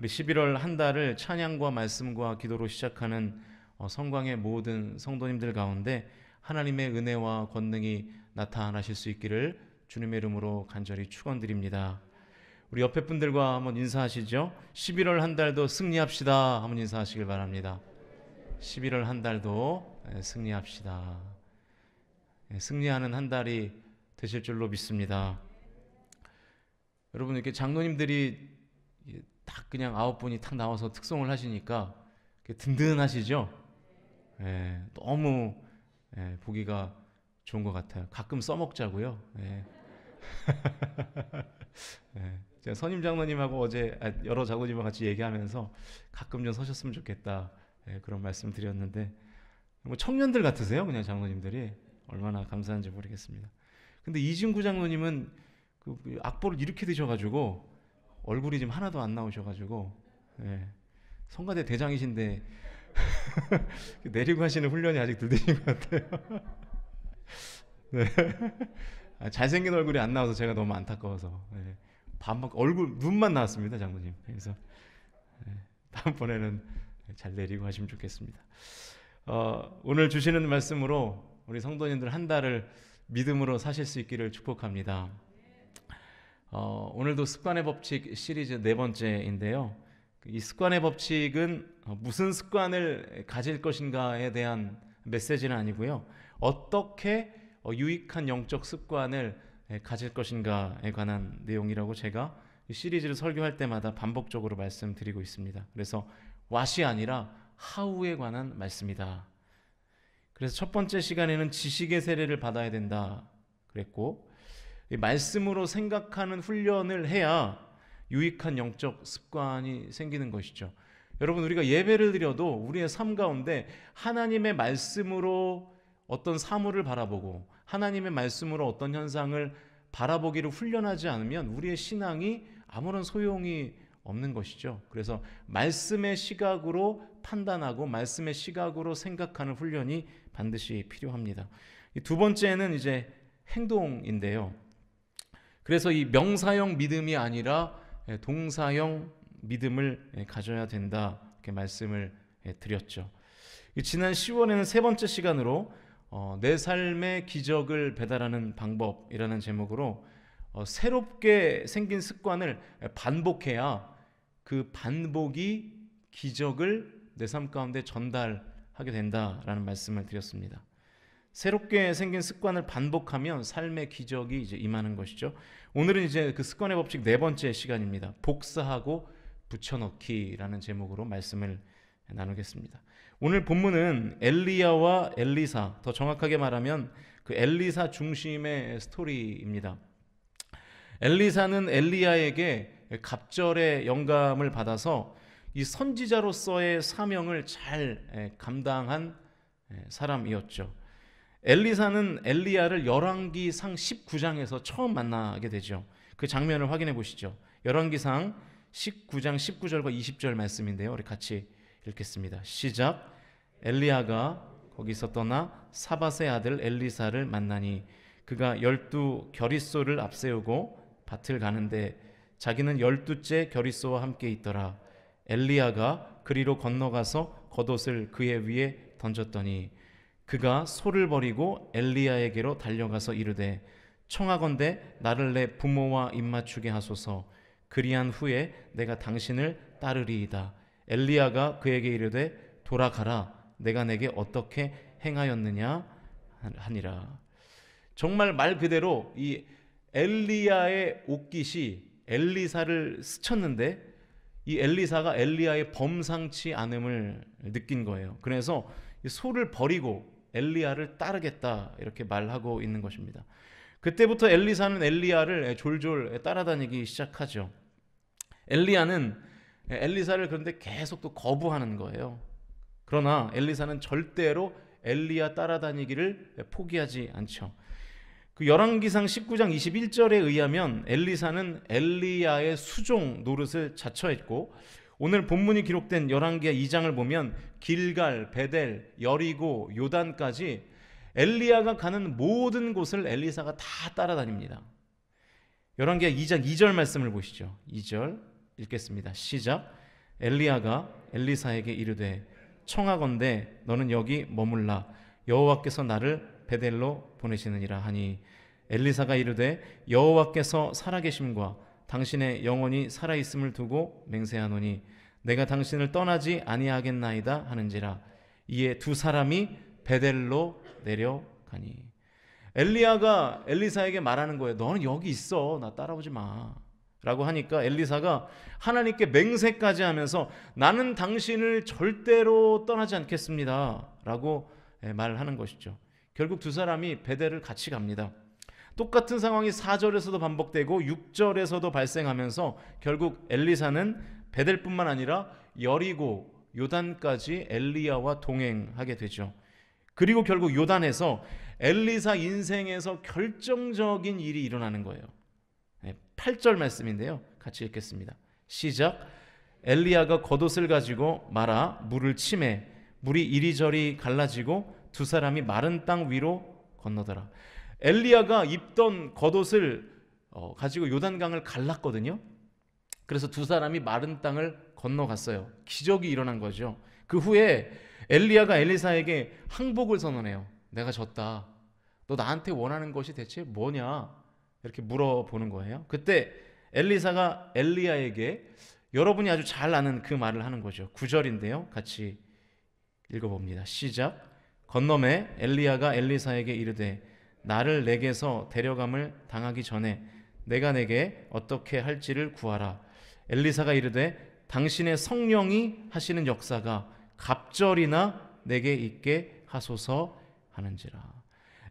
우리 11월 한 달을 찬양과 말씀과 기도로 시작하는 성광의 모든 성도님들 가운데 하나님의 은혜와 권능이 나타나실 수 있기를 주님의 이름으로 간절히 축원드립니다. 우리 옆에 분들과 한번 인사하시죠. 11월 한 달도 승리합시다. 한번 인사하시길 바랍니다. 11월 한 달도 승리합시다. 승리하는 한 달이 되실 줄로 믿습니다. 여러분, 이렇게 장로님들이 딱 그냥 9분이 탁 나와서 특송을 하시니까 든든하시죠? 너무 보기가 좋은 것 같아요. 가끔 써먹자고요. 제가 선임 장로님하고 어제 여러 장로님과 같이 얘기하면서 가끔 좀 서셨으면 좋겠다, 그런 말씀 드렸는데, 뭐 청년들 같으세요, 그냥 장로님들이. 얼마나 감사한지 모르겠습니다. 근데 이진구 장로님은 그 악보를 이렇게 드셔가지고 얼굴이 지금 하나도 안 나오셔가지고, 성가대 대장이신데 내리고 하시는 훈련이 아직 덜 되신 것 같아요. 네. 잘생긴 얼굴이 안 나와서 제가 너무 안타까워서 반박 얼굴 눈만 나왔습니다, 장로님. 그래서 다음번에는 잘 내리고 하시면 좋겠습니다. 오늘 주시는 말씀으로 우리 성도님들 한 달을 믿음으로 사실 수 있기를 축복합니다. 오늘도 습관의 법칙 시리즈 4번째인데요. 이 습관의 법칙은 무슨 습관을 가질 것인가에 대한 메시지는 아니고요. 어떻게 유익한 영적 습관을 가질 것인가에 관한 내용이라고 제가 이 시리즈를 설교할 때마다 반복적으로 말씀드리고 있습니다. 그래서 what이 아니라 how에 관한 말씀이다. 그래서 첫 번째 시간에는 지식의 세례를 받아야 된다 그랬고, 말씀으로 생각하는 훈련을 해야 유익한 영적 습관이 생기는 것이죠. 여러분, 우리가 예배를 드려도 우리의 삶 가운데 하나님의 말씀으로 어떤 사물을 바라보고 하나님의 말씀으로 어떤 현상을 바라보기를 훈련하지 않으면 우리의 신앙이 아무런 소용이 없는 것이죠. 그래서 말씀의 시각으로 판단하고 말씀의 시각으로 생각하는 훈련이 반드시 필요합니다. 두 번째는 이제 행동인데요. 그래서 이 명사형 믿음이 아니라 동사형 믿음을 가져야 된다, 이렇게 말씀을 드렸죠. 지난 10월에는 세 번째 시간으로 내 삶의 기적을 배달하는 방법이라는 제목으로 새롭게 생긴 습관을 반복해야 그 반복이 기적을 내 삶 가운데 전달하게 된다라는 말씀을 드렸습니다. 새롭게 생긴 습관을 반복하면 삶의 기적이 이제 임하는 것이죠. 오늘은 이제 그 습관의 법칙 4번째 시간입니다. 복사하고 붙여넣기라는 제목으로 말씀을 나누겠습니다. 오늘 본문은 엘리야와 엘리사, 더 정확하게 말하면 그 엘리사 중심의 스토리입니다. 엘리사는 엘리야에게 갑절의 영감을 받아서 이 선지자로서의 사명을 잘 감당한 사람이었죠. 엘리사는 엘리야를 열왕기상 19장에서 처음 만나게 되죠. 그 장면을 확인해 보시죠. 열왕기상 19장 19절과 20절 말씀인데요. 우리 같이 읽겠습니다. 시작. 엘리야가 거기서 떠나 사밧의 아들 엘리사를 만나니 그가 12 겨릿소를 앞세우고 밭을 가는데 자기는 12째 겨릿소와 함께 있더라. 엘리야가 그리로 건너가서 겉옷을 그의 위에 던졌더니 그가 소를 버리고 엘리야에게로 달려가서 이르되 청하건대 나를 내 부모와 입맞추게 하소서. 그리한 후에 내가 당신을 따르리이다. 엘리야가 그에게 이르되 돌아가라. 내가 내게 어떻게 행하였느냐 하니라. 정말 말 그대로 이 엘리야의 옷깃이 엘리사를 스쳤는데 이 엘리사가 엘리야의 범상치 않음을 느낀 거예요. 그래서 소를 버리고 엘리야를 따르겠다, 이렇게 말하고 있는 것입니다. 그때부터 엘리사는 엘리야를 졸졸 따라다니기 시작하죠. 엘리야는 엘리사를 그런데 계속 또 거부하는 거예요. 그러나 엘리사는 절대로 엘리야 따라다니기를 포기하지 않죠. 그 열왕기상 19장 21절에 의하면 엘리사는 엘리야의 수종 노릇을 자처했고, 오늘 본문이 기록된 열왕기하 2장을 보면 길갈, 베델, 여리고, 요단까지 엘리야가 가는 모든 곳을 엘리사가 다 따라다닙니다. 열왕기하 2장 2절 말씀을 보시죠. 2절 읽겠습니다. 시작. 엘리야가 엘리사에게 이르되 청하건대 너는 여기 머물라 여호와께서 나를 베델로 보내시느니라 하니 엘리사가 이르되 여호와께서 살아계심과 당신의 영혼이 살아있음을 두고 맹세하노니 내가 당신을 떠나지 아니하겠나이다 하는지라. 이에 두 사람이 베델로 내려가니. 엘리야가 엘리사에게 말하는 거예요. 너는 여기 있어. 나 따라오지 마. 라고 하니까 엘리사가 하나님께 맹세까지 하면서 나는 당신을 절대로 떠나지 않겠습니다. 라고 말하는 것이죠. 결국 두 사람이 베델을 같이 갑니다. 똑같은 상황이 4절에서도 반복되고 6절에서도 발생하면서 결국 엘리사는 베델뿐만 아니라 여리고 요단까지 엘리야와 동행하게 되죠. 그리고 결국 요단에서 엘리사 인생에서 결정적인 일이 일어나는 거예요. 8절 말씀인데요. 같이 읽겠습니다. 시작. 엘리야가 겉옷을 가지고 말아 물을 치매 물이 이리저리 갈라지고 두 사람이 마른 땅 위로 건너더라. 엘리야가 입던 겉옷을 가지고 요단강을 갈랐거든요. 그래서 두 사람이 마른 땅을 건너갔어요. 기적이 일어난 거죠. 그 후에 엘리야가 엘리사에게 항복을 선언해요. 내가 졌다. 너 나한테 원하는 것이 대체 뭐냐? 이렇게 물어보는 거예요. 그때 엘리사가 엘리야에게 여러분이 아주 잘 아는 그 말을 하는 거죠. 9절인데요. 같이 읽어봅니다. 시작. 건너매 엘리야가 엘리사에게 이르되 나를 내게서 데려감을 당하기 전에 내가 내게 어떻게 할지를 구하라. 엘리사가 이르되 당신의 성령이 하시는 역사가 갑절이나 내게 있게 하소서 하는지라.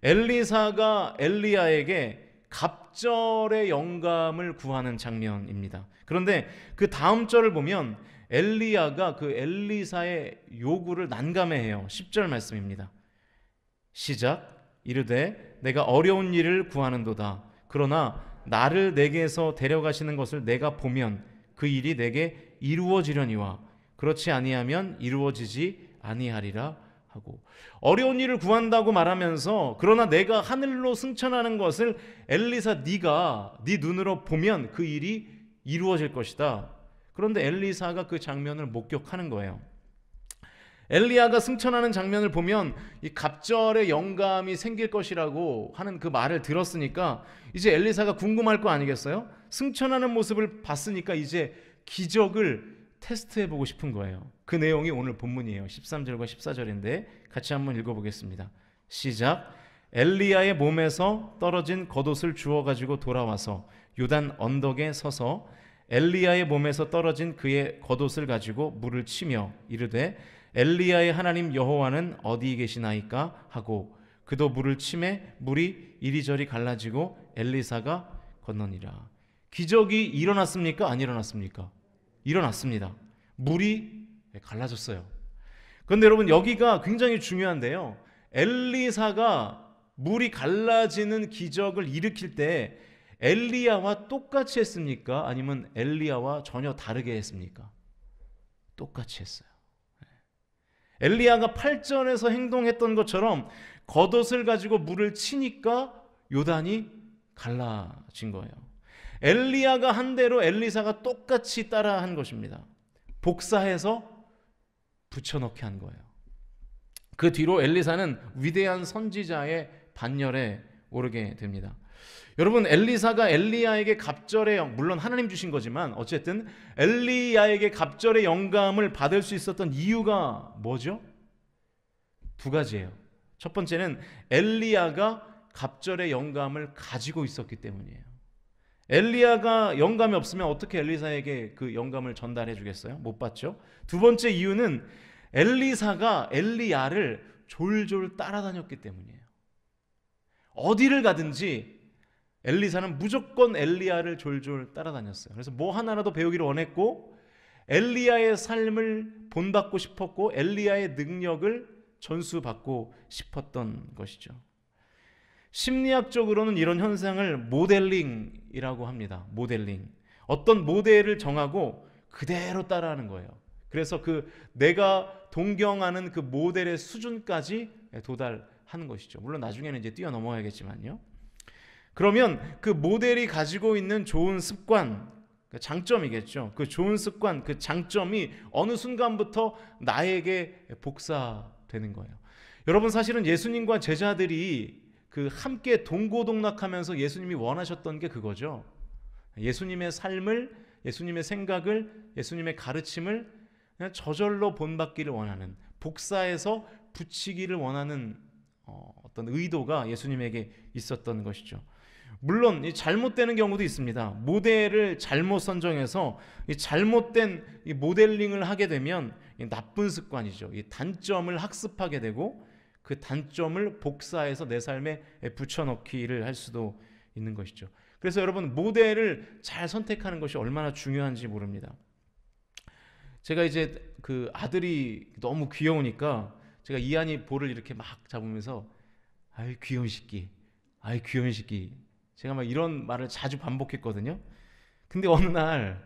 엘리사가 엘리야에게 갑절의 영감을 구하는 장면입니다. 그런데 그 다음 절을 보면 엘리야가 그 엘리사의 요구를 난감해해요. 10절 말씀입니다. 시작. 이르되 내가 어려운 일을 구하는도다. 그러나 나를 내게서 데려가시는 것을 내가 보면 그 일이 내게 이루어지려니와 그렇지 아니하면 이루어지지 아니하리라 하고, 어려운 일을 구한다고 말하면서 그러나 내가 하늘로 승천하는 것을 엘리사 네가 네 눈으로 보면 그 일이 이루어질 것이다. 그런데 엘리사가 그 장면을 목격하는 거예요. 엘리야가 승천하는 장면을 보면 이 갑절의 영감이 생길 것이라고 하는 그 말을 들었으니까 이제 엘리사가 궁금할 거 아니겠어요? 승천하는 모습을 봤으니까 이제 기적을 테스트해보고 싶은 거예요. 그 내용이 오늘 본문이에요. 13절과 14절인데 같이 한번 읽어보겠습니다. 시작. 엘리야의 몸에서 떨어진 겉옷을 주워가지고 돌아와서 요단 언덕에 서서 엘리야의 몸에서 떨어진 그의 겉옷을 가지고 물을 치며 이르되 엘리야의 하나님 여호와는 어디 계시나이까 하고 그도 물을 치매 물이 이리저리 갈라지고 엘리사가 건너니라. 기적이 일어났습니까? 안 일어났습니까? 일어났습니다. 물이 갈라졌어요. 그런데 여러분 여기가 굉장히 중요한데요. 엘리사가 물이 갈라지는 기적을 일으킬 때 엘리야와 똑같이 했습니까? 아니면 엘리야와 전혀 다르게 했습니까? 똑같이 했어요. 엘리야가 8절에서 행동했던 것처럼 겉옷을 가지고 물을 치니까 요단이 갈라진 거예요. 엘리야가 한 대로 엘리사가 똑같이 따라한 것입니다. 복사해서 붙여넣기 한 거예요. 그 뒤로 엘리사는 위대한 선지자의 반열에 오르게 됩니다. 여러분 엘리사가 엘리야에게 갑절의 물론 하나님 주신 거지만 어쨌든 엘리야에게 갑절의 영감을 받을 수 있었던 이유가 뭐죠? 두 가지예요. 첫 번째는 엘리야가 갑절의 영감을 가지고 있었기 때문이에요. 엘리야가 영감이 없으면 어떻게 엘리사에게 그 영감을 전달해 주겠어요? 못 받죠. 두 번째 이유는 엘리사가 엘리야를 졸졸 따라다녔기 때문이에요. 어디를 가든지 엘리사는 무조건 엘리야를 졸졸 따라다녔어요. 그래서 뭐 하나라도 배우기를 원했고 엘리야의 삶을 본받고 싶었고 엘리야의 능력을 전수받고 싶었던 것이죠. 심리학적으로는 이런 현상을 모델링이라고 합니다. 모델링. 어떤 모델을 정하고 그대로 따라하는 거예요. 그래서 그 내가 동경하는 그 모델의 수준까지 도달하는 것이죠. 물론 나중에는 이제 뛰어넘어야겠지만요. 그러면 그 모델이 가지고 있는 좋은 습관, 장점이겠죠. 그 좋은 습관, 그 장점이 어느 순간부터 나에게 복사되는 거예요. 여러분, 사실은 예수님과 제자들이 그 함께 동고동락하면서 예수님이 원하셨던 게 그거죠. 예수님의 삶을, 예수님의 생각을, 예수님의 가르침을 그냥 저절로 본받기를 원하는, 복사해서 붙이기를 원하는 어떤 의도가 예수님에게 있었던 것이죠. 물론 이 잘못되는 경우도 있습니다. 모델을 잘못 선정해서 이 잘못된 이 모델링을 하게 되면 이 나쁜 습관이죠. 이 단점을 학습하게 되고 그 단점을 복사해서 내 삶에 붙여넣기를 할 수도 있는 것이죠. 그래서 여러분, 모델을 잘 선택하는 것이 얼마나 중요한지 모릅니다. 제가 이제 그 아들이 너무 귀여우니까 제가 이한이 볼을 이렇게 막 잡으면서 아이 귀여운 새끼, 아이 귀여운 새끼, 제가 막 이런 말을 자주 반복했거든요. 근데 어느 날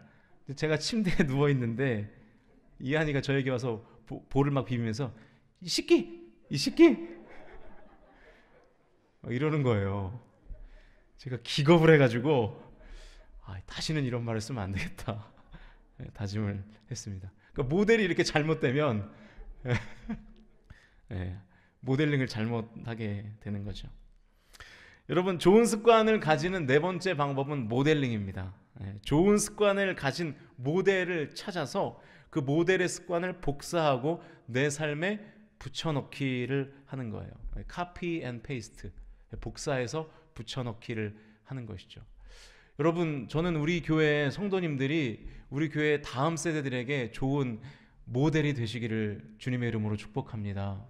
제가 침대에 누워 있는데 이한이가 저에게 와서 볼을 막 비비면서 이 새끼, 이 새끼 이러는 거예요. 제가 기겁을 해가지고 다시는 이런 말을 쓰면 안 되겠다 다짐을 했습니다. 그러니까 모델이 이렇게 잘못되면 모델링을 잘못하게 되는 거죠. 여러분, 좋은 습관을 가지는 네 번째 방법은 모델링입니다. 좋은 습관을 가진 모델을 찾아서 그 모델의 습관을 복사하고 내 삶에 붙여넣기를 하는 거예요. copy and paste, 복사해서 붙여넣기를 하는 것이죠. 여러분, 저는 우리 교회 성도님들이 우리 교회 다음 세대들에게 좋은 모델이 되시기를 주님의 이름으로 축복합니다.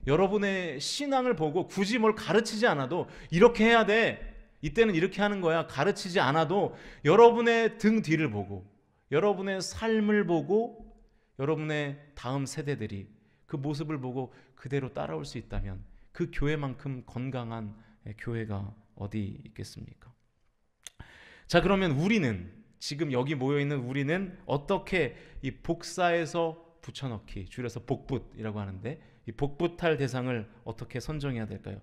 여러분의 신앙을 보고 굳이 뭘 가르치지 않아도 이렇게 해야 돼, 이때는 이렇게 하는 거야, 가르치지 않아도 여러분의 등 뒤를 보고 여러분의 삶을 보고 여러분의 다음 세대들이 그 모습을 보고 그대로 따라올 수 있다면 그 교회만큼 건강한 교회가 어디 있겠습니까? 자, 그러면 우리는, 지금 여기 모여있는 우리는 어떻게 이 복사해서 붙여넣기, 줄여서 복붙이라고 하는데 이 복붙할 대상을 어떻게 선정해야 될까요?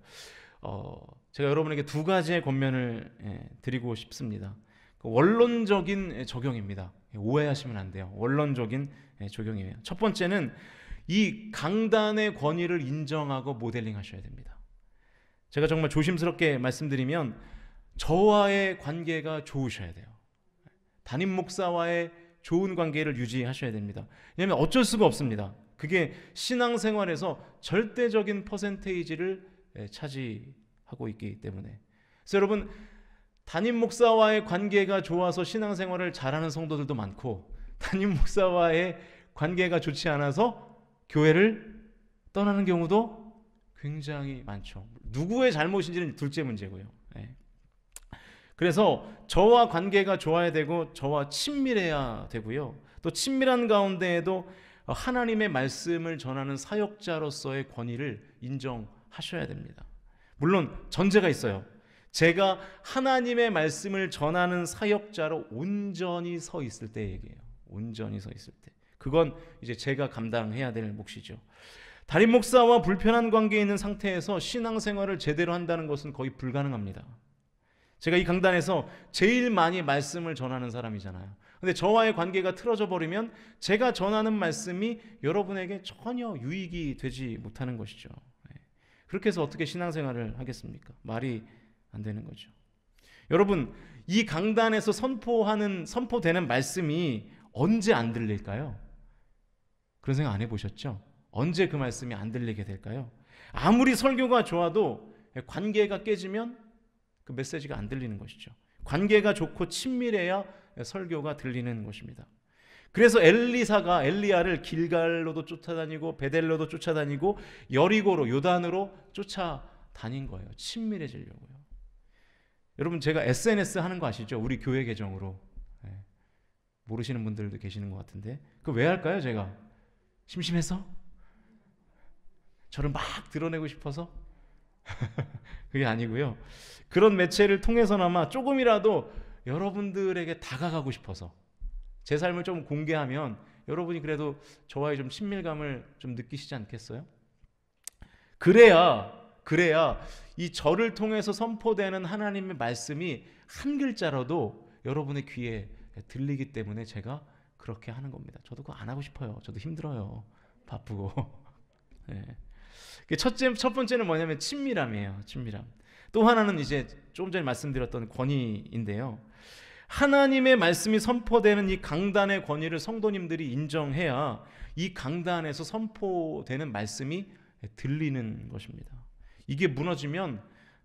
제가 여러분에게 두 가지의 권면을 드리고 싶습니다. 원론적인 적용입니다. 오해하시면 안 돼요. 원론적인 적용이에요. 첫 번째는 이 강단의 권위를 인정하고 모델링 하셔야 됩니다. 제가 정말 조심스럽게 말씀드리면 저와의 관계가 좋으셔야 돼요. 담임 목사와의 좋은 관계를 유지하셔야 됩니다. 왜냐하면 어쩔 수가 없습니다. 그게 신앙생활에서 절대적인 퍼센테이지를 차지하고 있기 때문에. 그래서 여러분, 담임 목사와의 관계가 좋아서 신앙생활을 잘하는 성도들도 많고 담임 목사와의 관계가 좋지 않아서 교회를 떠나는 경우도 굉장히 많죠. 누구의 잘못인지는 둘째 문제고요. 그래서 저와 관계가 좋아야 되고 저와 친밀해야 되고요. 또 친밀한 가운데에도 하나님의 말씀을 전하는 사역자로서의 권위를 인정하셔야 됩니다. 물론 전제가 있어요. 제가 하나님의 말씀을 전하는 사역자로 온전히 서 있을 때 얘기해요. 온전히 서 있을 때. 그건 이제 제가 감당해야 될 몫이죠. 담임 목사와 불편한 관계에 있는 상태에서 신앙생활을 제대로 한다는 것은 거의 불가능합니다. 제가 이 강단에서 제일 많이 말씀을 전하는 사람이잖아요. 근데 저와의 관계가 틀어져 버리면 제가 전하는 말씀이 여러분에게 전혀 유익이 되지 못하는 것이죠. 그렇게 해서 어떻게 신앙생활을 하겠습니까? 말이 안 되는 거죠. 여러분, 이 강단에서 선포되는 말씀이 언제 안 들릴까요? 그런 생각 안 해보셨죠? 언제 그 말씀이 안 들리게 될까요? 아무리 설교가 좋아도 관계가 깨지면 그 메시지가 안 들리는 것이죠. 관계가 좋고 친밀해야 설교가 들리는 것입니다. 그래서 엘리야를 길갈로도 쫓아다니고 베델로도 쫓아다니고 여리고로, 요단으로 쫓아다닌 거예요. 친밀해지려고요. 여러분, 제가 SNS 하는 거 아시죠? 우리 교회 계정으로. 모르시는 분들도 계시는 것 같은데 그거 왜 할까요? 제가 심심해서? 저를 막 드러내고 싶어서? 그게 아니고요. 그런 매체를 통해서나마 조금이라도 여러분들에게 다가가고 싶어서 제 삶을 좀 공개하면 여러분이 그래도 저와의 좀 친밀감을 좀 느끼시지 않겠어요? 그래야 이 저를 통해서 선포되는 하나님의 말씀이 한 글자라도 여러분의 귀에 들리기 때문에 제가 그렇게 하는 겁니다. 저도 그거 안 하고 싶어요. 저도 힘들어요. 바쁘고. 네. 첫 번째는 뭐냐면 친밀함이에요. 친밀함. 또 하나는 이제 조금 전에 말씀드렸던 권위인데요. 하나님의 말씀이 선포되는 이 강단의 권위를 성도님들이 인정해야 이 강단에서 선포되는 말씀이 들리는 것입니다. 이게 무너지면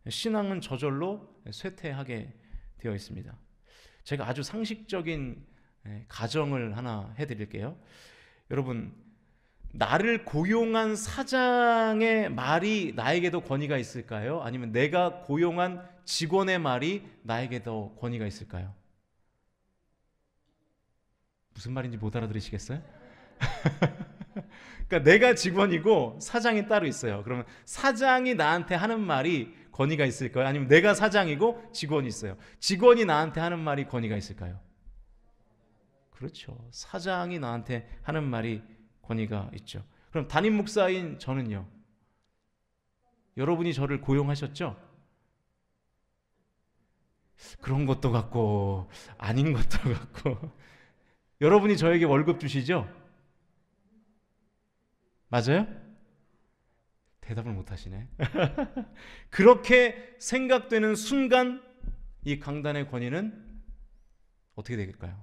신앙은 저절로 쇠퇴하게 되어 있습니다. 제가 아주 상식적인 가정을 하나 해드릴게요. 여러분, 나를 고용한 사장의 말이 나에게도 권위가 있을까요? 아니면 내가 고용한 직원의 말이 나에게도 권위가 있을까요? 무슨 말인지 못 알아들으시겠어요? 그러니까 내가 직원이고 사장이 따로 있어요. 그러면 사장이 나한테 하는 말이 권위가 있을까요? 아니면 내가 사장이고 직원이 있어요. 직원이 나한테 하는 말이 권위가 있을까요? 그렇죠. 사장이 나한테 하는 말이 권위가 있죠. 그럼 담임 목사인 저는요? 여러분이 저를 고용하셨죠? 그런 것도 같고 아닌 것도 같고 여러분이 저에게 월급 주시죠? 맞아요? 대답을 못 하시네. 그렇게 생각되는 순간 이 강단의 권위는 어떻게 되겠까요?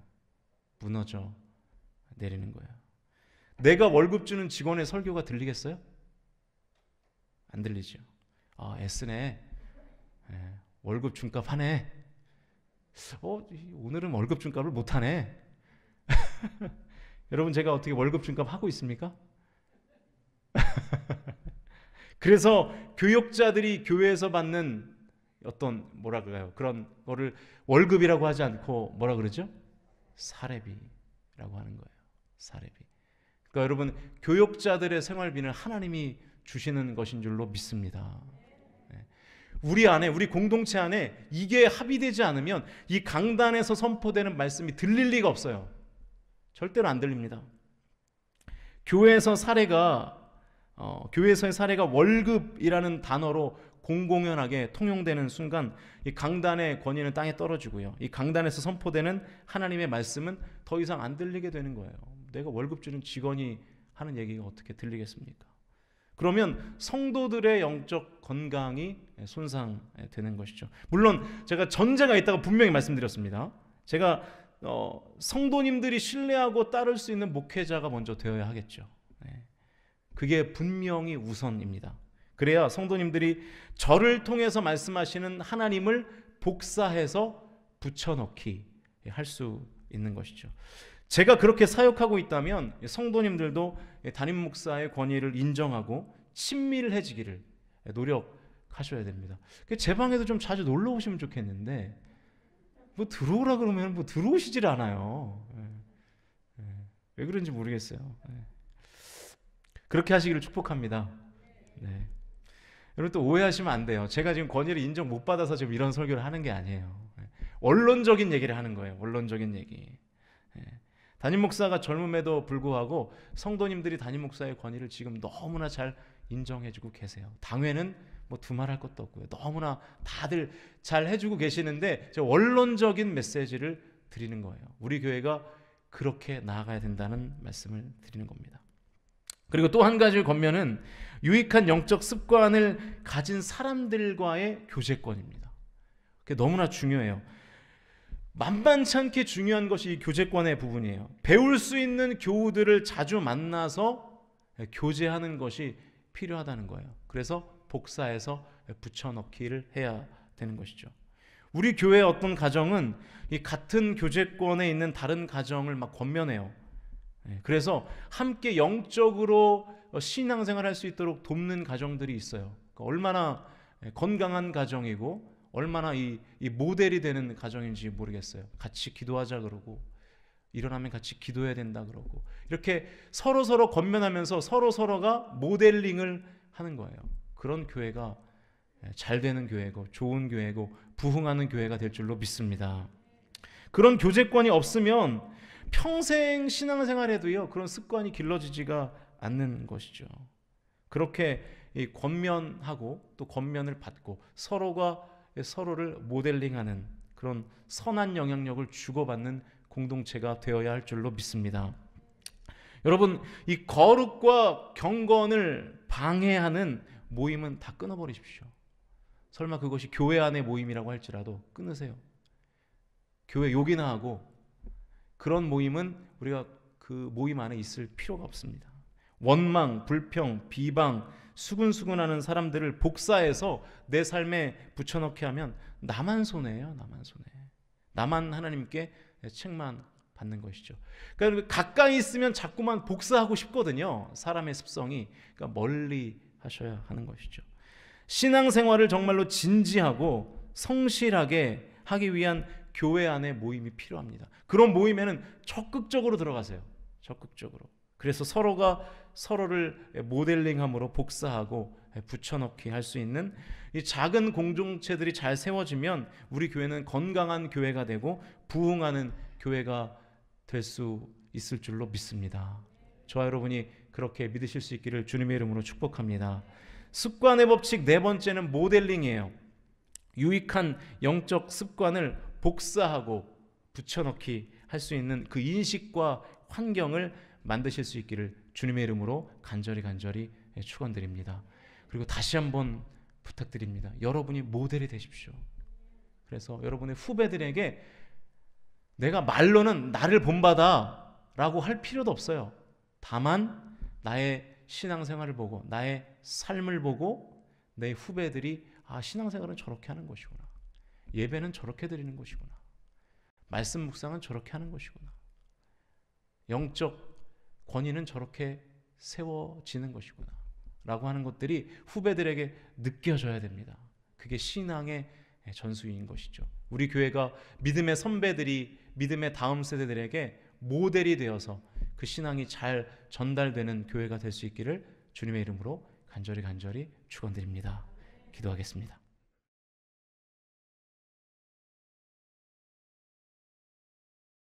무너져 내리는 거예요. 내가 월급 주는 직원의 설교가 들리겠어요? 안 들리죠. 아, 애쓰네. 월급 준값 하네. 오늘은 월급 준값을 못 하네. 여러분, 제가 어떻게 월급 준값 하고 있습니까? 그래서 교역자들이 교회에서 받는 어떤 뭐라 그래요? 그런 거를 월급이라고 하지 않고 뭐라 그러죠? 사례비라고 하는 거예요. 사례비. 그러니까 여러분, 교역자들의 생활비는 하나님이 주시는 것인 줄로 믿습니다. 우리 안에, 우리 공동체 안에 이게 합의되지 않으면 이 강단에서 선포되는 말씀이 들릴 리가 없어요. 절대로 안 들립니다. 교회에서의 사례가 월급이라는 단어로 공공연하게 통용되는 순간 이 강단의 권위는 땅에 떨어지고요. 이 강단에서 선포되는 하나님의 말씀은 더 이상 안 들리게 되는 거예요. 내가 월급 주는 직원이 하는 얘기가 어떻게 들리겠습니까? 그러면 성도들의 영적 건강이 손상되는 것이죠. 물론 제가 전제가 있다고 분명히 말씀드렸습니다. 제가 성도님들이 신뢰하고 따를 수 있는 목회자가 먼저 되어야 하겠죠. 그게 분명히 우선입니다. 그래야 성도님들이 저를 통해서 말씀하시는 하나님을 복사해서 붙여넣기 할 수 있는 것이죠. 제가 그렇게 사역하고 있다면 성도님들도 담임 목사의 권위를 인정하고 친밀해지기를 노력하셔야 됩니다. 제 방에도 좀 자주 놀러 오시면 좋겠는데 뭐 들어오라 그러면 뭐 들어오시질 않아요. 왜 그런지 모르겠어요. 그렇게 하시기를 축복합니다. 네. 여러분, 또 오해하시면 안 돼요. 제가 지금 권위를 인정 못 받아서 지금 이런 설교를 하는 게 아니에요. 원론적인 얘기를 하는 거예요. 원론적인 얘기. 담임 목사가 젊음에도 불구하고 성도님들이 담임 목사의 권위를 지금 너무나 잘 인정해주고 계세요. 당회는 뭐 두말할 것도 없고요. 너무나 다들 잘 해주고 계시는데 저 원론적인 메시지를 드리는 거예요. 우리 교회가 그렇게 나아가야 된다는 말씀을 드리는 겁니다. 그리고 또 한 가지 권면은 유익한 영적 습관을 가진 사람들과의 교제권입니다. 그게 너무나 중요해요. 만만치 않게 중요한 것이 이 교제권의 부분이에요. 배울 수 있는 교우들을 자주 만나서 교제하는 것이 필요하다는 거예요. 그래서 복사해서 붙여넣기를 해야 되는 것이죠. 우리 교회의 어떤 가정은 이 같은 교제권에 있는 다른 가정을 막 권면해요. 그래서 함께 영적으로 신앙생활을 할 수 있도록 돕는 가정들이 있어요. 그러니까 얼마나 건강한 가정이고 얼마나 이 모델이 되는 가정인지 모르겠어요. 같이 기도하자 그러고 일어나면 같이 기도해야 된다 그러고 이렇게 서로 권면하면서 서로가 모델링을 하는 거예요. 그런 교회가 잘 되는 교회고 좋은 교회고 부흥하는 교회가 될 줄로 믿습니다. 그런 교제권이 없으면 평생 신앙생활에도요 그런 습관이 길러지지가 않는 것이죠. 그렇게 권면하고 또 권면을 받고 서로가 서로를 모델링하는 그런 선한 영향력을 주고받는 공동체가 되어야 할 줄로 믿습니다. 여러분, 이 거룩과 경건을 방해하는 모임은 다 끊어버리십시오. 설마 그것이 교회 안의 모임이라고 할지라도 끊으세요. 교회 욕이나 하고 그런 모임은 우리가 그 모임 안에 있을 필요가 없습니다. 원망, 불평, 비방, 수근수근하는 사람들을 복사해서 내 삶에 붙여넣게 하면 나만 손해예요. 나만 손해. 나만 하나님께 책만 받는 것이죠. 그러니까 가까이 있으면 자꾸만 복사하고 싶거든요. 사람의 습성이. 그러니까 멀리 하셔야 하는 것이죠. 신앙생활을 정말로 진지하고 성실하게 하기 위한 교회 안에 모임이 필요합니다. 그런 모임에는 적극적으로 들어가세요. 적극적으로. 그래서 서로가 서로를 모델링함으로 복사하고 붙여넣기 할 수 있는 이 작은 공동체들이 잘 세워지면 우리 교회는 건강한 교회가 되고 부흥하는 교회가 될 수 있을 줄로 믿습니다. 저와 여러분이 그렇게 믿으실 수 있기를 주님의 이름으로 축복합니다. 습관의 법칙 네 번째는 모델링이에요. 유익한 영적 습관을 복사하고 붙여넣기 할 수 있는 그 인식과 환경을 만드실 수 있기를 주님의 이름으로 간절히 축원드립니다. 그리고 다시 한번 부탁드립니다. 여러분이 모델이 되십시오. 그래서 여러분의 후배들에게 내가 말로는 나를 본받아 라고 할 필요도 없어요. 다만 나의 신앙생활을 보고 나의 삶을 보고 내 후배들이 신앙생활은 저렇게 하는 것이구나. 예배는 저렇게 드리는 것이구나. 말씀 묵상은 저렇게 하는 것이구나. 영적 권위는 저렇게 세워지는 것이구나 라고 하는 것들이 후배들에게 느껴져야 됩니다. 그게 신앙의 전수인 것이죠. 우리 교회가 믿음의 선배들이 믿음의 다음 세대들에게 모델이 되어서 그 신앙이 잘 전달되는 교회가 될 수 있기를 주님의 이름으로 간절히 축원드립니다. 기도하겠습니다.